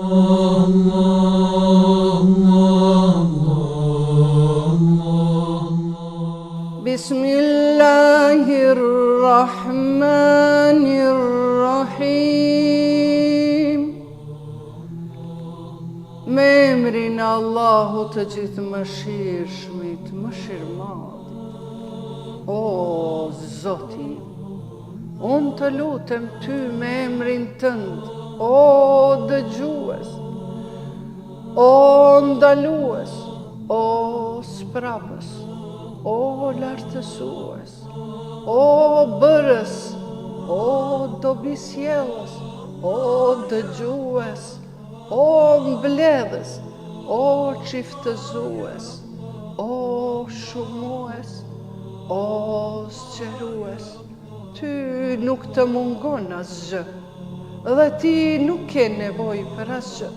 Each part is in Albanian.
Bismillahirrahmanirrahim. Me emrin e Allahut të gjithë mëshirshmit, mëshirmadhit. O Zoti, unë të lutem ty me emrin tënd, o dëgjues, o ndalues, o sprapës, o lartësues, o bërës, o dobisjellës, o dëgjues, o mbledhës, o qiftëzues, o shumues, o zgjerues. Ty nuk të mungon asgjë, dhe ti nuk ke nevojë për asgjë.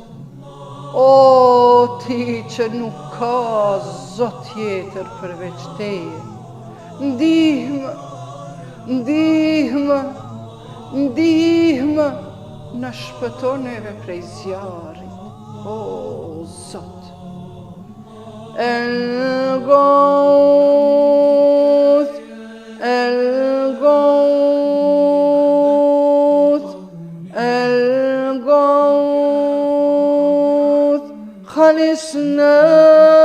O ti që nuk ka zot tjetër përveç teje, ndihmë, ndihmë, ndihmë, na shpëton neve prej zjarrit, o Zot. El-Gauth, El-Gauth, El-Gauth, خلصنا